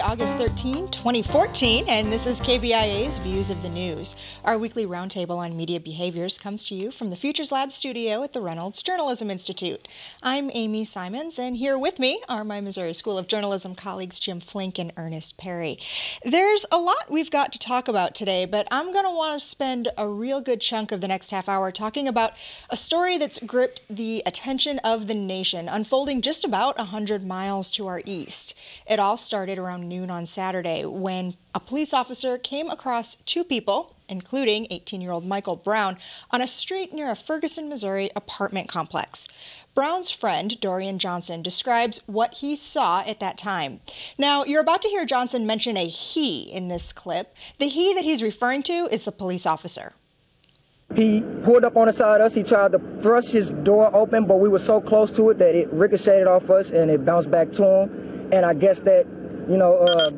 August 13, 2014, and this is KBIA's Views of the News. Our weekly roundtable on media behaviors comes to you from the Futures Lab studio at the Reynolds Journalism Institute. I'm Amy Simons, and here with me are my Missouri School of Journalism colleagues Jim Flink and Earnest Perry. There's a lot we've got to talk about today, but I'm going to want to spend a real good chunk of the next half hour talking about a story that's gripped the attention of the nation, unfolding just about 100 miles to our east. It all started around noon on Saturday when a police officer came across two people, including 18-year-old Michael Brown, on a street near a Ferguson, Missouri apartment complex. Brown's friend, Dorian Johnson, describes what he saw at that time. Now, you're about to hear Johnson mention a he in this clip. The he that he's referring to is the police officer. He pulled up on the side of us. He tried to thrust his door open, but we were so close to it that it ricocheted off us and it bounced back to him. And I guess that,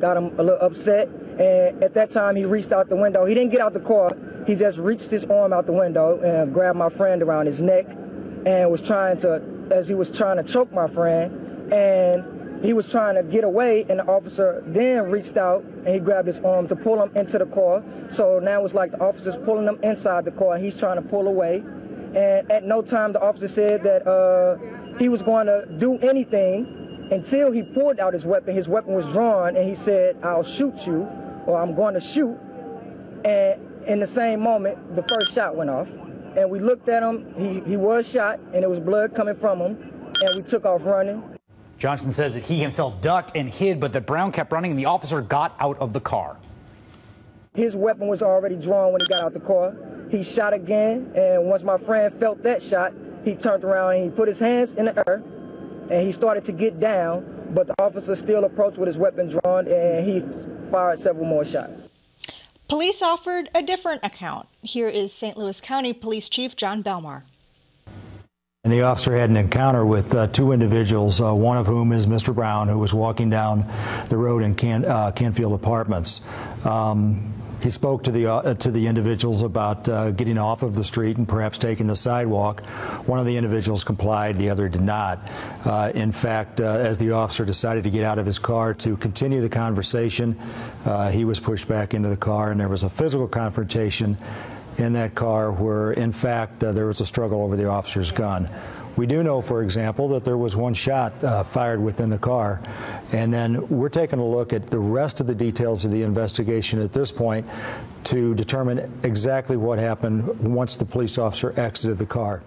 got him a little upset. And at that time, he reached out the window. He didn't get out the car. He just reached his arm out the window and grabbed my friend around his neck and was trying to choke my friend. And he was trying to get away, and the officer then reached out and he grabbed his arm to pull him into the car. So now it's like the officer's pulling him inside the car and he's trying to pull away. And at no time the officer said that he was going to do anything until he pulled out his weapon. His weapon was drawn, and he said, "I'll shoot you," or "I'm going to shoot." And in the same moment, the first shot went off. And we looked at him. He was shot, and there was blood coming from him, and we took off running. Johnson says that he himself ducked and hid, but that Brown kept running, and the officer got out of the car. His weapon was already drawn when he got out the car. He shot again, and once my friend felt that shot, he turned around and he put his hands in the air. And he started to get down, but the officer still approached with his weapon drawn, and he fired several more shots. Police offered a different account. Here is St. Louis County Police Chief John Belmar. And the officer had an encounter with two individuals, one of whom is Mr. Brown, who was walking down the road in Canfield Apartments. He spoke to the individuals about getting off of the street and perhaps taking the sidewalk. One of the individuals complied, the other did not. In fact, as the officer decided to get out of his car to continue the conversation, he was pushed back into the car, and there was a physical confrontation in that car where, in fact, there was a struggle over the officer's gun. We do know, for example, that there was one shot fired within the car, and then we're taking a look at the rest of the details of the investigation at this point to determine exactly what happened once the police officer exited the car.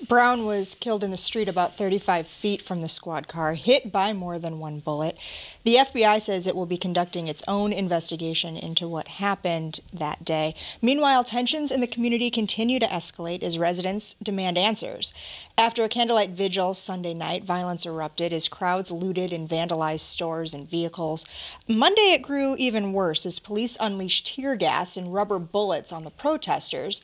Brown was killed in the street about 35 feet from the squad car, hit by more than one bullet. The FBI says it will be conducting its own investigation into what happened that day. Meanwhile, tensions in the community continue to escalate as residents demand answers. After a candlelight vigil Sunday night, violence erupted as crowds looted and vandalized stores and vehicles. Monday, it grew even worse as police unleashed tear gas and rubber bullets on the protesters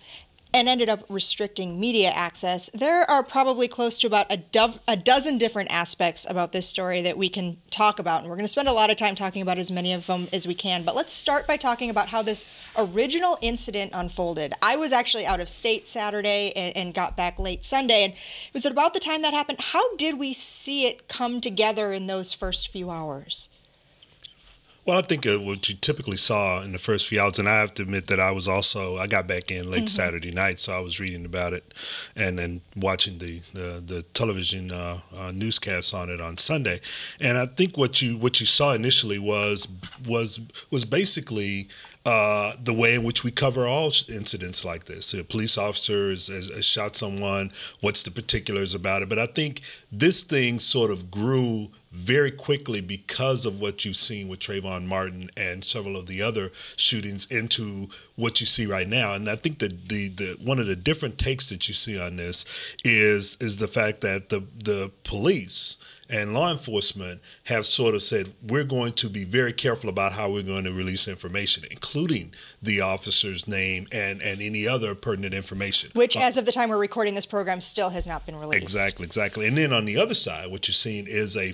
and ended up restricting media access. There are probably close to about a dozen different aspects about this story that we can talk about, and we're going to spend a lot of time talking about as many of them as we can. But let's start by talking about how this original incident unfolded. I was actually out of state Saturday and got back late Sunday, and it was at about the time that happened. How did we see it come together in those first few hours? Well, I think what you typically saw in the first few hours, and I have to admit that I got back in late Saturday night, so I was reading about it and then watching the television newscasts on it on Sunday. And I think what you saw initially was basically the way in which we cover all incidents like this. A police officer has shot someone, what's the particulars about it? But I think this thing sort of grew very quickly because of what you've seen with Trayvon Martin and several of the other shootings into what you see right now. And I think that the one of the different takes that you see on this is the fact that the police and law enforcement have sort of said, we're going to be very careful about how we're going to release information, including the officer's name and any other pertinent information. Which, as of the time we're recording this program, still has not been released. Exactly. And then on the other side, what you're seeing is a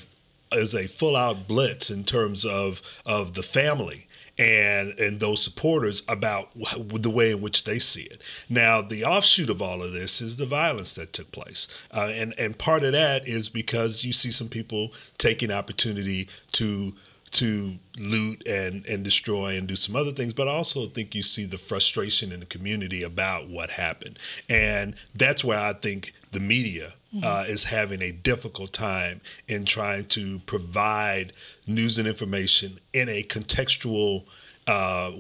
full-out blitz in terms of the family and those supporters about the way in which they see it. Now, the offshoot of all of this is the violence that took place. And part of that is because you see some people taking opportunity to to loot and destroy and do some other things, but I also think you see the frustration in the community about what happened. And that's where I think the media is having a difficult time in trying to provide news and information in a contextual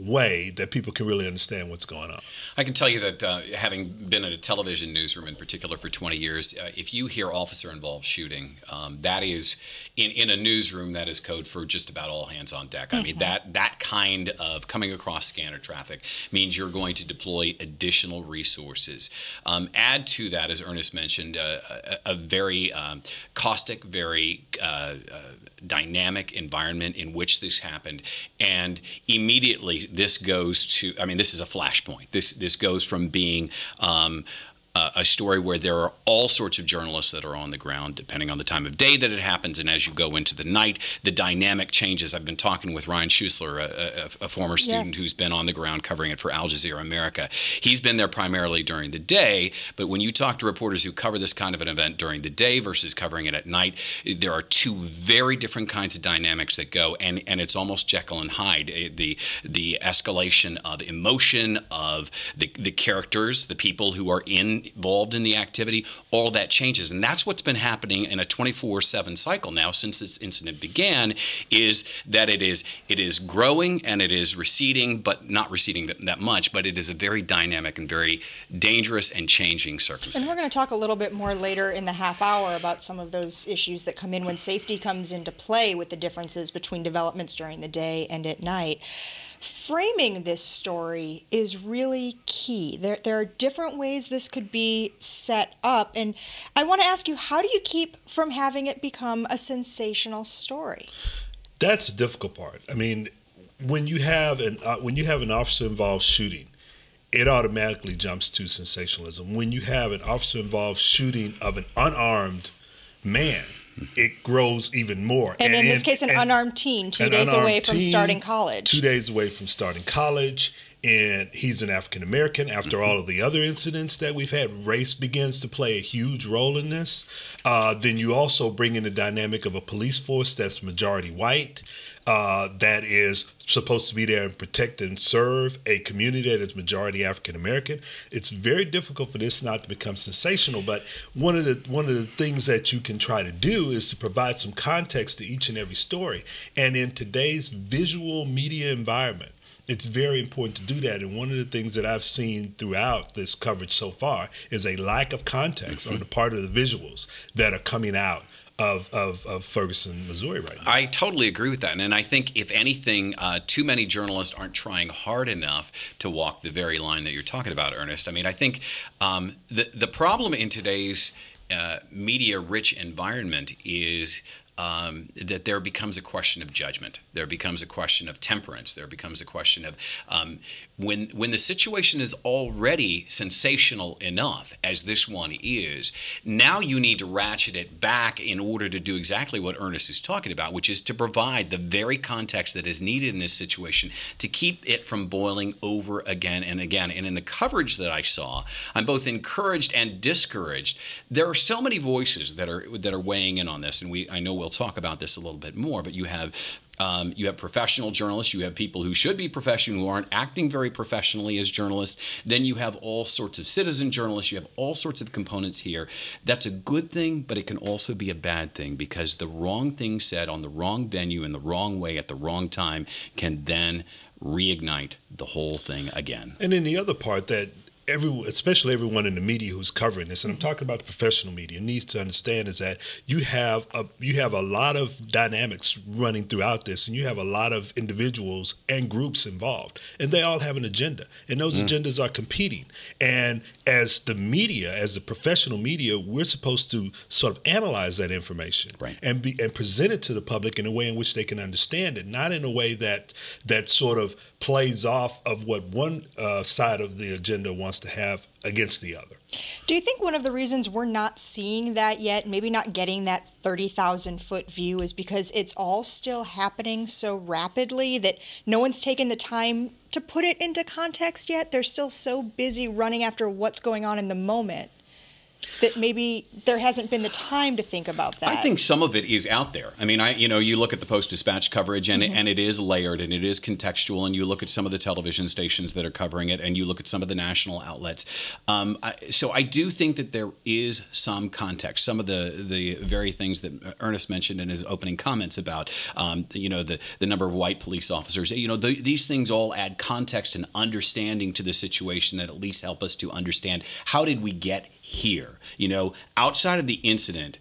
way that people can really understand what's going on. I can tell you that having been in a television newsroom in particular for 20 years, if you hear officer-involved shooting, that is, in a newsroom, that is code for just about all hands on deck. I mean, that kind of coming across scanner traffic means you're going to deploy additional resources. Add to that, as Ernest mentioned, a very caustic, very dynamic environment in which this happened, and immediately this goes to, I mean, this is a flashpoint. This goes from being a story where there are all sorts of journalists that are on the ground, depending on the time of day that it happens, and as you go into the night, the dynamic changes. I've been talking with Ryan Schuessler, a former student who's been on the ground covering it for Al Jazeera America. He's been there primarily during the day, but when you talk to reporters who cover this kind of an event during the day versus covering it at night, there are two very different kinds of dynamics that go, and it's almost Jekyll and Hyde. The escalation of emotion, of the characters, the people who are involved in the activity, all that changes. And that's what's been happening in a 24/7 cycle now since this incident began, is that it is growing and it is receding, but not receding that much, but it is a very dynamic and very dangerous and changing circumstance. And we're going to talk a little bit more later in the half hour about some of those issues that come in when safety comes into play with the differences between developments during the day and at night. Framing this story is really key. There are different ways this could be set up, and I want to ask you, how do you keep from having it become a sensational story? That's the difficult part. I mean, when you have an officer-involved shooting, it automatically jumps to sensationalism. When you have an officer-involved shooting of an unarmed man, it grows even more. And in this case, an unarmed teen, 2 days away from starting college. 2 days away from starting college, and he's an African American. After all of the other incidents that we've had, race begins to play a huge role in this. Then you also bring in the dynamic of a police force that's majority white, that is supposed to be there and protect and serve a community that is majority African American. It's very difficult for this not to become sensational, but one of the things that you can try to do is to provide some context to each and every story. And in today's visual media environment, it's very important to do that. And one of the things that I've seen throughout this coverage so far is a lack of context on the part of the visuals that are coming out of Ferguson, Missouri right now. I totally agree with that. And I think, if anything, too many journalists aren't trying hard enough to walk the very line that you're talking about, Ernest. I mean, I think the problem in today's media-rich environment is that there becomes a question of judgment. There becomes a question of temperance. There becomes a question of when the situation is already sensational enough, as this one is, now you need to ratchet it back in order to do exactly what Ernest is talking about, which is to provide the very context that is needed in this situation to keep it from boiling over again and again. And in the coverage that I saw, I'm both encouraged and discouraged. There are so many voices that are weighing in on this, and I know we'll talk about this a little bit more, but you have professional journalists, you have people who should be professional who aren't acting very professionally as journalists, then you have all sorts of citizen journalists, you have all sorts of components here. That's a good thing, but it can also be a bad thing, because the wrong thing said on the wrong venue in the wrong way at the wrong time can then reignite the whole thing again. And then the other part that especially everyone in the media who's covering this, and I'm talking about the professional media, needs to understand is that you have a lot of dynamics running throughout this, and you have a lot of individuals and groups involved, and they all have an agenda, and those agendas are competing. And as the media, as the professional media, we're supposed to sort of analyze that information and present it to the public in a way in which they can understand it, not in a way that sort of plays off of what one side of the agenda wants to have against the other. Do you think one of the reasons we're not seeing that yet, maybe not getting that 30,000-foot view, is because it's all still happening so rapidly that no one's taken the time to put it into context yet? They're still so busy running after what's going on in the moment. that maybe there hasn't been the time to think about that? I think some of it is out there. I mean, you look at the Post-Dispatch coverage, and it is layered and it is contextual. And you look at some of the television stations that are covering it, and you look at some of the national outlets. So I do think that there is some context. Some of the very things that Earnest mentioned in his opening comments about, the number of white police officers. These things all add context and understanding to the situation that at least help us to understand how did we get here. Outside of the incident,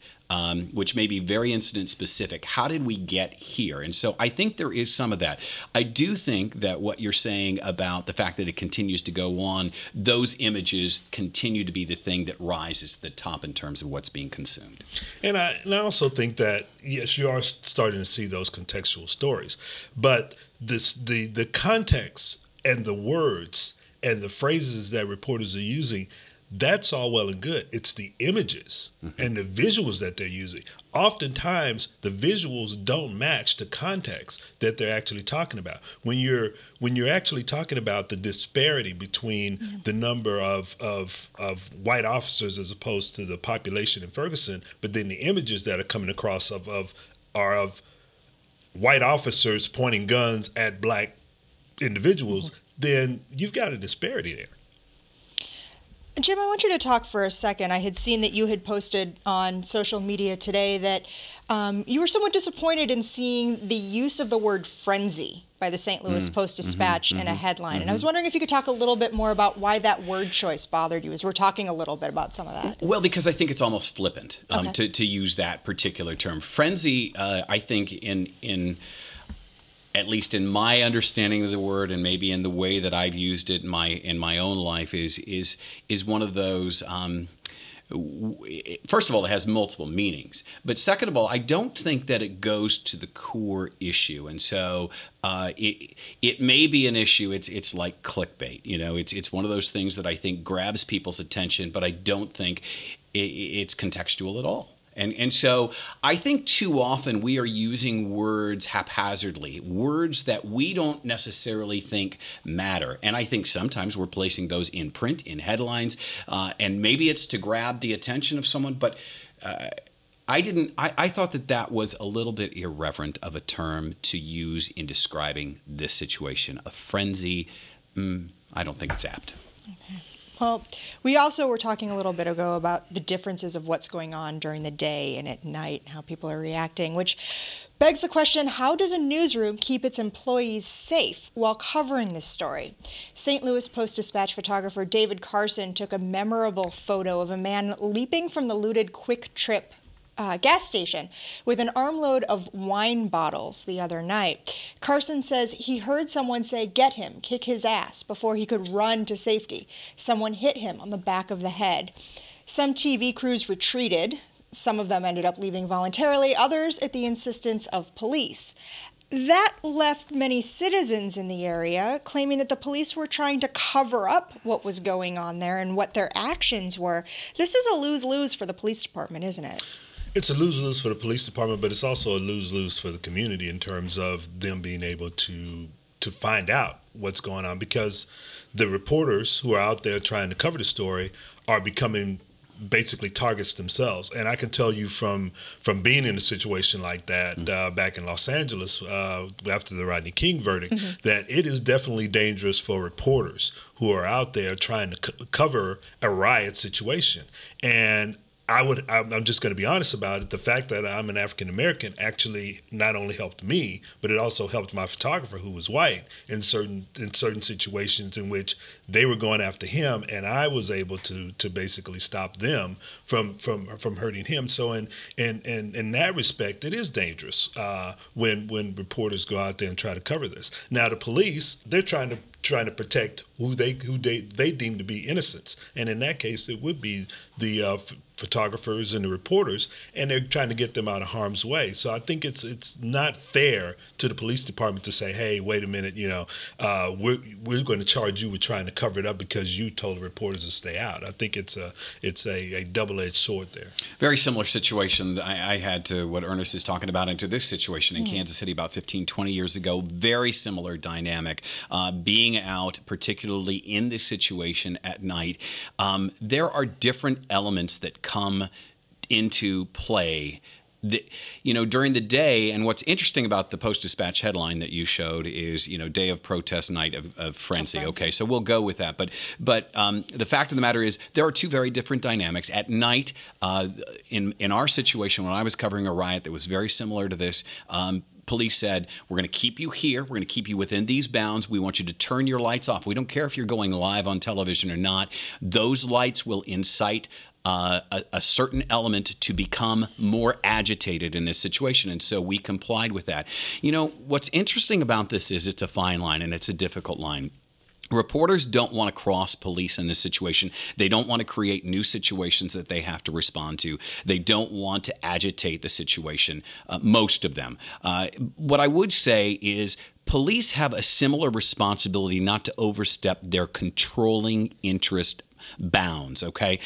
which may be very incident specific, how did we get here? And so I think there is some of that. I do think that what you're saying about the fact that it continues to go on, those images continue to be the thing that rises to the top in terms of what's being consumed. And I also think that, yes, you are starting to see those contextual stories, but the context and the words and the phrases that reporters are using, that's all well and good. It's the images and the visuals that they're using. Oftentimes, the visuals don't match the context that they're actually talking about. When you're actually talking about the disparity between the number of white officers as opposed to the population in Ferguson, but then the images that are coming across are of white officers pointing guns at black individuals, then you've got a disparity there. Jim, I want you to talk for a second. I had seen that you had posted on social media today that you were somewhat disappointed in seeing the use of the word frenzy by the St. Louis Post-Dispatch in a headline. And I was wondering if you could talk a little bit more about why that word choice bothered you, as we're talking a little bit about some of that. Well, because I think it's almost flippant to use that particular term. Frenzy, I think in at least in my understanding of the word, and maybe in the way that I've used it in my own life, is one of those. First of all, it has multiple meanings, but second of all, I don't think that it goes to the core issue, and so it may be an issue. It's like clickbait, It's one of those things that I think grabs people's attention, but I don't think it's contextual at all. And so I think too often we are using words haphazardly, words that we don't necessarily think matter. And I think sometimes we're placing those in print, in headlines, and maybe it's to grab the attention of someone. But I thought that was a little bit irreverent of a term to use in describing this situation. A frenzy, I don't think it's apt. Okay. Well, we also were talking a little bit ago about the differences of what's going on during the day and at night, how people are reacting, which begs the question, how does a newsroom keep its employees safe while covering this story? St. Louis Post-Dispatch photographer David Carson took a memorable photo of a man leaping from the looted Quick Trip gas station with an armload of wine bottles the other night. Carson says he heard someone say, "Get him, kick his ass," before he could run to safety. Someone hit him on the back of the head. Some TV crews retreated. Some of them ended up leaving voluntarily, others at the insistence of police. That left many citizens in the area claiming that the police were trying to cover up what was going on there and what their actions were. This is a lose-lose for the police department, isn't it? It's a lose-lose for the police department, but it's also a lose-lose for the community in terms of them being able to find out what's going on, because the reporters who are out there trying to cover the story are becoming basically targets themselves. And I can tell you from being in a situation like that back in Los Angeles after the Rodney King verdict, that it is definitely dangerous for reporters who are out there trying to cover a riot situation. And I'm just going to be honest about it. The fact that I'm an African American actually not only helped me, but it also helped my photographer, who was white, in certain situations in which they were going after him, and I was able to basically stop them from hurting him. So in that respect, it is dangerous when reporters go out there and try to cover this. Now the police, they're trying to protect who they deem to be innocents, and in that case, it would be the photographers and the reporters, and they're trying to get them out of harm's way. So I think it's not fair to the police department to say, "Hey, wait a minute, we're going to charge you with trying to cover it up because you told the reporters to stay out." I think it's a double-edged sword there. Very similar situation I had to what Earnest is talking about, and to this situation in Kansas City about 15, 20 years ago. Very similar dynamic. Being out, particularly in this situation at night. There are different elements that come into play during the day. And what's interesting about the Post-Dispatch headline that you showed is, day of protest, night of frenzy. Okay, so we'll go with that. But the fact of the matter is there are two very different dynamics. At night, in our situation, when I was covering a riot that was very similar to this, police said, we're going to keep you here. We're going to keep you within these bounds. We want you to turn your lights off. We don't care if you're going live on television or not. Those lights will incite a certain element to become more agitated in this situation, and so we complied with that. What's interesting about this is it's a fine line, and it's a difficult line. Reporters don't want to cross police in this situation. They don't want to create new situations that they have to respond to. They don't want to agitate the situation, most of them. What I would say is police have a similar responsibility not to overstep their controlling interest bounds, okay?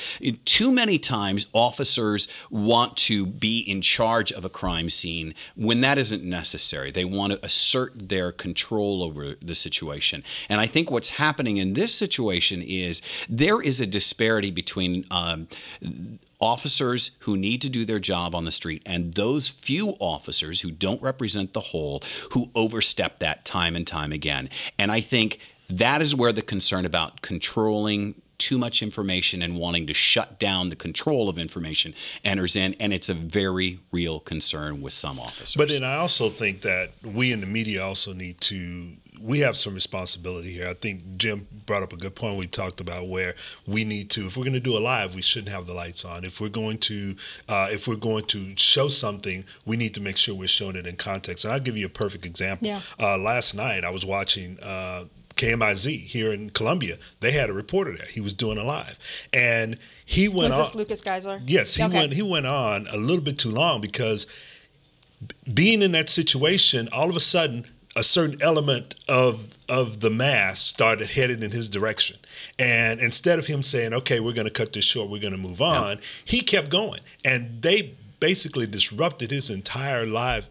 Too many times officers want to be in charge of a crime scene when that isn't necessary. They want to assert their control over the situation. And I think what's happening in this situation is there is a disparity between officers who need to do their job on the street and those few officers who don't represent the whole, who overstep that time and time again. And I think that is where the concern about controlling too much information and wanting to shut down the control of information enters in, and it's a very real concern with some officers. But then I also think that we in the media also we have some responsibility here. I think Jim brought up a good point we talked about where we need to, if we're going to do a live, we shouldn't have the lights on. If we're going to show something, we need to make sure we're showing it in context. And I'll give you a perfect example. Yeah. Last night I was watching KMIZ here in Columbia. They had a reporter there. He was doing a live, and he went on. Was this Lucas Geisler? Yes, he went on a little bit too long because being in that situation, all of a sudden, a certain element of the mass started headed in his direction, and instead of him saying, "Okay, we're going to cut this short, we're going to move on," he kept going, and they basically disrupted his entire live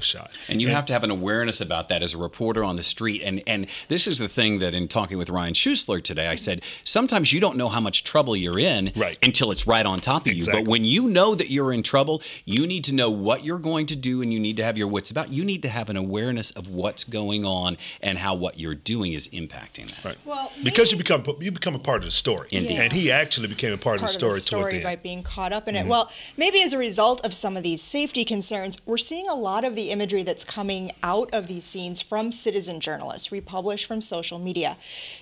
shot. And you have to have an awareness about that as a reporter on the street. And this is the thing that in talking with Ryan Schuessler today, I said, sometimes you don't know how much trouble you're in until it's right on top of you. But when you know that you're in trouble, you need to know what you're going to do, and you need to have your wits about. You need to have an awareness of what's going on and how what you're doing is impacting that. Right. Well, because you become a part of the story. Indeed. And he actually became a part of the story toward the end. By being caught up in it. Well, maybe as a result of some of these safety concerns, we're seeing a lot of the imagery that's coming out of these scenes from citizen journalists, republished from social media.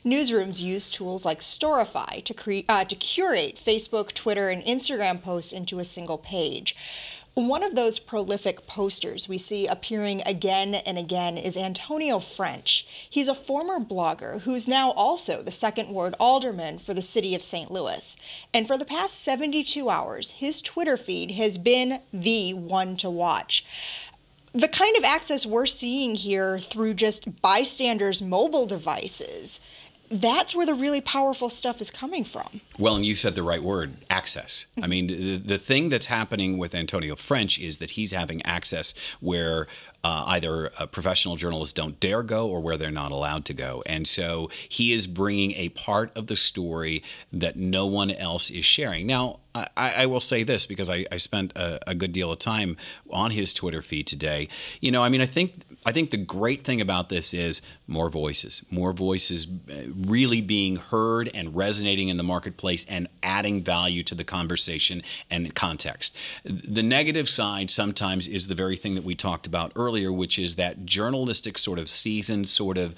Newsrooms use tools like Storify to curate Facebook, Twitter, and Instagram posts into a single page. One of those prolific posters we see appearing again and again is Antonio French. He's a former blogger who's now also the Second Ward Alderman for the city of St. Louis. And for the past 72 hours, his Twitter feed has been the one to watch. The kind of access we're seeing here through just bystanders' mobile devices, that's where the really powerful stuff is coming from. Well, and you said the right word, access. I mean, the thing that's happening with Antonio French is that he's having access where either professional journalists don't dare go or where they're not allowed to go. And so he is bringing a part of the story that no one else is sharing. Now, I will say this because I spent a good deal of time on his Twitter feed today. I mean, I think the great thing about this is more voices really being heard and resonating in the marketplace and adding value to the conversation and context. The negative side sometimes is the very thing that we talked about earlier, which is that journalistic sort of seasoned sort of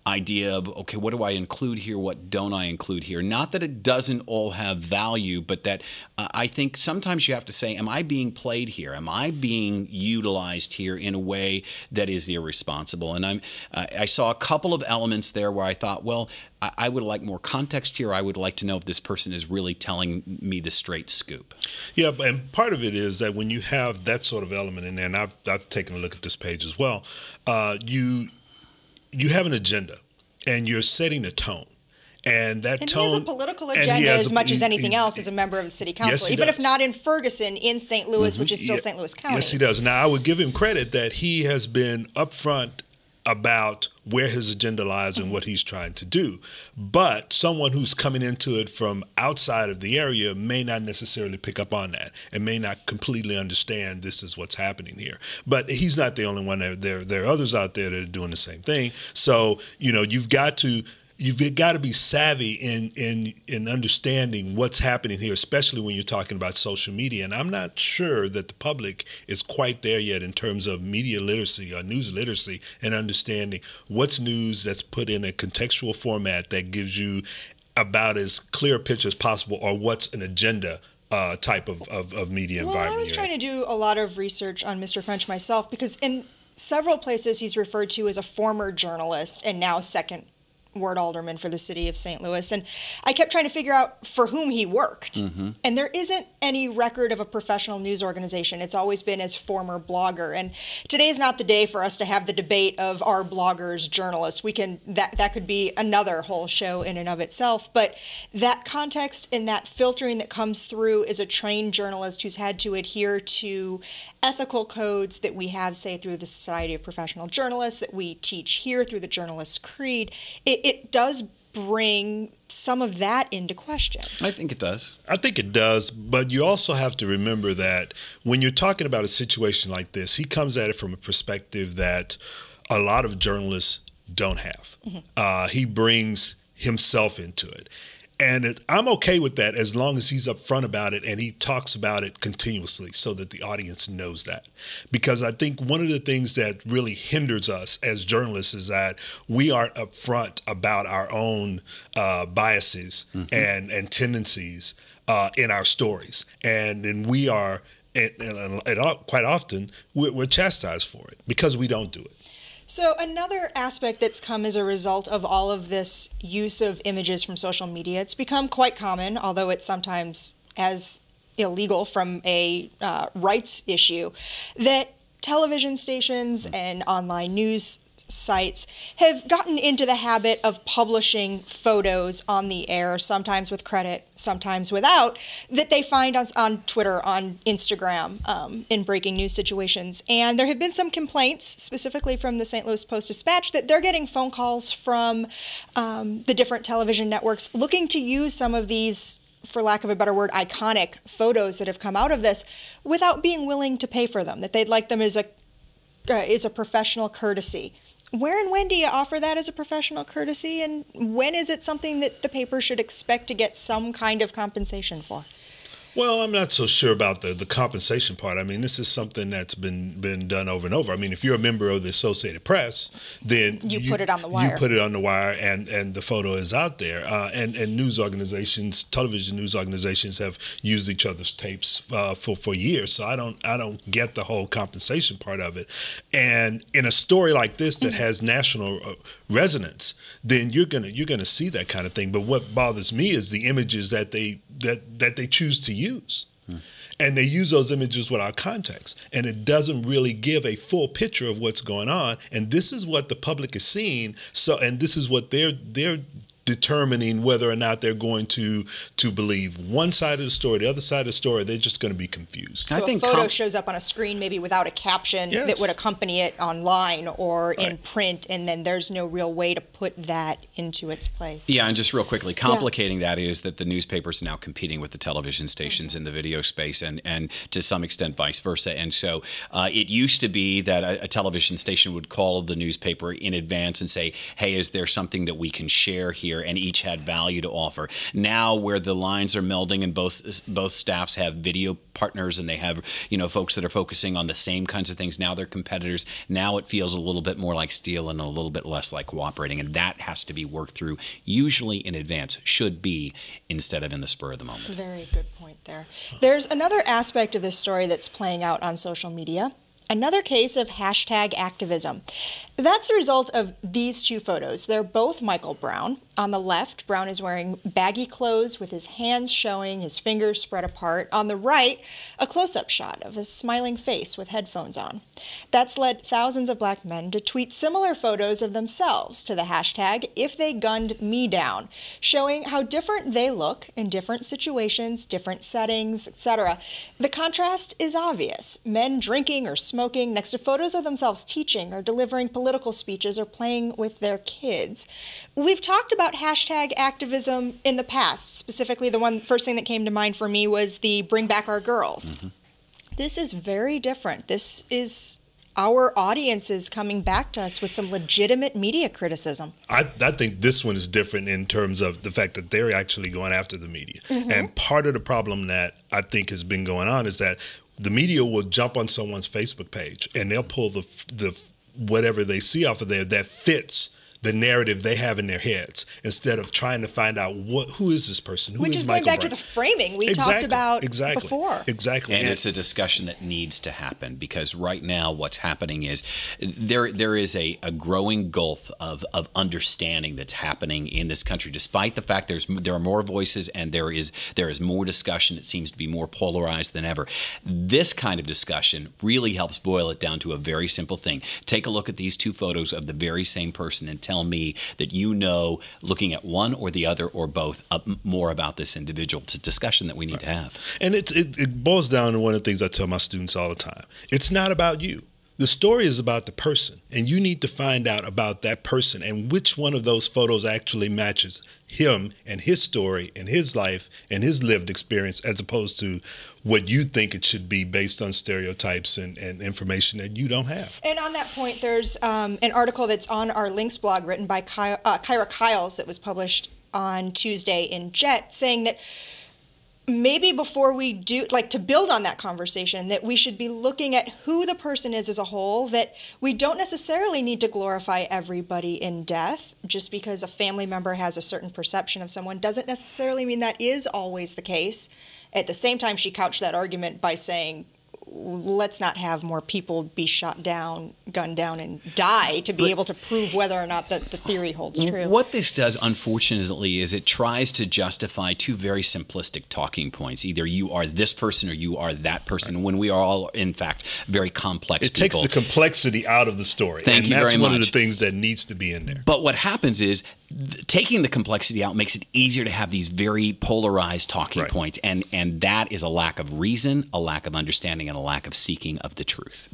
idea of, okay, what do I include here? What don't I include here? Not that it doesn't all have value, but that I think sometimes you have to say, am I being played here? Am I being utilized here in a way that is irresponsible? And I saw a couple of elements there where I thought, well, I would like more context here. I would like to know if this person is really telling me the straight scoop. Yeah, and part of it is that when you have that sort of element in there, and I've taken a look at this page as well, you have an agenda, and you're setting a tone. And that tone. He has a political agenda as much as anything else as a member of the city council, yes, even if not in Ferguson, in St. Louis, which is still St. Louis County. Yes, he does. Now, I would give him credit that he has been upfront about where his agenda lies and what he's trying to do. But someone who's coming into it from outside of the area may not necessarily pick up on that and may not completely understand this is what's happening here. But he's not the only one. There are others out there that are doing the same thing. So, you've got to be savvy in understanding what's happening here, especially when you're talking about social media. And I'm not sure that the public is quite there yet in terms of media literacy or news literacy and understanding what's news that's put in a contextual format that gives you about as clear a picture as possible, or what's an agenda type of media environment. I was trying to do a lot of research on Mr. French myself, because in several places he's referred to as a former journalist and now second ward alderman for the city of St. Louis. And I kept trying to figure out for whom he worked. And there isn't any record of a professional news organization. It's always been as former blogger. And today's not the day for us to have the debate of are bloggers journalists. That could be another whole show in and of itself. But that context and that filtering that comes through is a trained journalist who's had to adhere to ethical codes that we have, say, through the Society of Professional Journalists, that we teach here through the Journalist's Creed. It does bring some of that into question. I think it does. I think it does, but you also have to remember that when you're talking about a situation like this, he comes at it from a perspective that a lot of journalists don't have. He brings himself into it. And I'm okay with that as long as he's upfront about it and he talks about it continuously so that the audience knows that. Because I think one of the things that really hinders us as journalists is that we aren't upfront about our own biases and tendencies in our stories. And then we are, and quite often, we're chastised for it because we don't do it. So another aspect that's come as a result of all of this use of images from social media, it's become quite common, although it's sometimes as illegal from a rights issue, that television stations and online news sites have gotten into the habit of publishing photos on the air, sometimes with credit, sometimes without, that they find on Twitter, on Instagram, in breaking news situations. And there have been some complaints, specifically from the St. Louis Post-Dispatch, that they're getting phone calls from the different television networks looking to use some of these, for lack of a better word, iconic photos that have come out of this without being willing to pay for them, that they'd like them as a professional courtesy. Where and when do you offer that as a professional courtesy, and when is it something that the paper should expect to get some kind of compensation for? Well, I'm not so sure about the compensation part. I mean, this is something that's been done over and over. I mean, if you're a member of the Associated Press, then you put it on the wire. You put it on the wire, and the photo is out there. And news organizations, television news organizations, have used each other's tapes for years. So I don't get the whole compensation part of it. And in a story like this that has national resonance, then you're gonna see that kind of thing. But what bothers me is the images that they choose to use. And they use those images without context. And it doesn't really give a full picture of what's going on. And this is what the public is seeing. And this is what they're determining whether or not they're going to believe one side of the story, the other side of the story. They're just going to be confused. So a photo shows up on a screen maybe without a caption that would accompany it online or in print, and then there's no real way to put that into its place. Yeah, and just real quickly, complicating that is that the newspapers are now competing with the television stations in the video space, and to some extent vice versa. And so it used to be that a television station would call the newspaper in advance and say, hey, is there something that we can share here? And each had value to offer. Now, where the lines are melding and both staffs have video partners and they have folks that are focusing on the same kinds of things, now they're competitors. Now it feels a little bit more like steel and a little bit less like cooperating, and that has to be worked through usually in advance, should be, instead of in the spur of the moment. Very good point there. There's another aspect of this story that's playing out on social media. Another case of hashtag activism. That's a result of these two photos. They're both Michael Brown. On the left, Brown is wearing baggy clothes with his hands showing, his fingers spread apart. On the right, a close-up shot of his smiling face with headphones on. That's led thousands of black men to tweet similar photos of themselves to the hashtag #IfTheyGunnedMeDown, showing how different they look in different situations, different settings, etc. The contrast is obvious. Men drinking or smoking smoking next to photos of themselves teaching or delivering political speeches or playing with their kids. We've talked about hashtag activism in the past. Specifically, the first thing that came to mind for me was the Bring Back Our Girls. Mm-hmm. This is very different. This is our audiences coming back to us with some legitimate media criticism. I think this one is different in terms of the fact that they're actually going after the media. Mm-hmm. And part of the problem that I think has been going on is that the media will jump on someone's Facebook page and they'll pull the whatever they see off of there that fits the narrative they have in their heads, instead of trying to find out who is this person, which is going back to the framing we talked about before. Exactly. And it's a discussion that needs to happen, because right now what's happening is there is a growing gulf of understanding that's happening in this country, despite the fact there are more voices and there is more discussion. It seems to be more polarized than ever. This kind of discussion really helps boil it down to a very simple thing. Take a look at these two photos of the very same person and tell me that you know, looking at one or the other or both, more about this individual. It's a discussion that we need to have. And it boils down to one of the things I tell my students all the time. It's not about you. The story is about the person, and you need to find out about that person and which one of those photos actually matches him and his story and his life and his lived experience, as opposed to what you think it should be based on stereotypes and information that you don't have. And on that point, there's an article that's on our Links blog written by Kyra Kyles that was published on Tuesday in Jet, saying that maybe before we do, to build on that conversation, that we should be looking at who the person is as a whole, that we don't necessarily need to glorify everybody in death. Just because a family member has a certain perception of someone doesn't necessarily mean that is always the case. At the same time, she couched that argument by saying, let's not have more people be shot down, gunned down, and die to be able to prove whether or not the theory holds true. What this does, unfortunately, is it tries to justify two very simplistic talking points. Either you are this person or you are that person, right, when we are all, in fact, very complex people. It takes the complexity out of the story. Thank you very much. And that's one of the things that needs to be in there. But what happens is, taking the complexity out makes it easier to have these very polarized talking points, and that is a lack of reason, a lack of understanding, and a lack of seeking of the truth.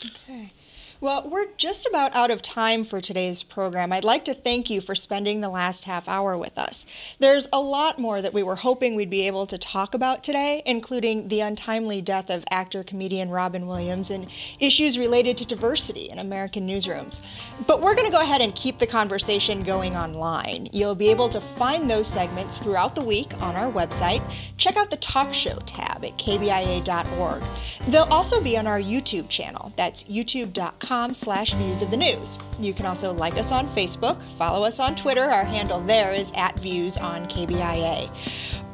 Okay. Well, we're just about out of time for today's program. I'd like to thank you for spending the last half hour with us. There's a lot more that we were hoping we'd be able to talk about today, including the untimely death of actor-comedian Robin Williams and issues related to diversity in American newsrooms. But we're going to go ahead and keep the conversation going online. You'll be able to find those segments throughout the week on our website. Check out the Talk Show tab at KBIA.org. They'll also be on our YouTube channel. That's youtube.com/Views of the News. You can also like us on Facebook, follow us on Twitter. Our handle there is @ViewsOnKBIA.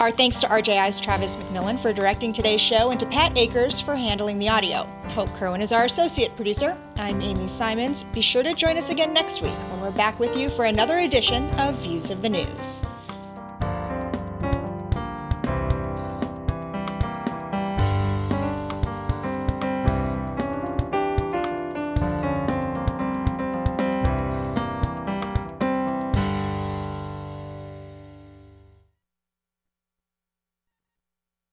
Our thanks to RJI's Travis McMillan for directing today's show, and to Pat Akers for handling the audio. Hope Kerwin is our associate producer. I'm Amy Simons. Be sure to join us again next week when we're back with you for another edition of Views of the News.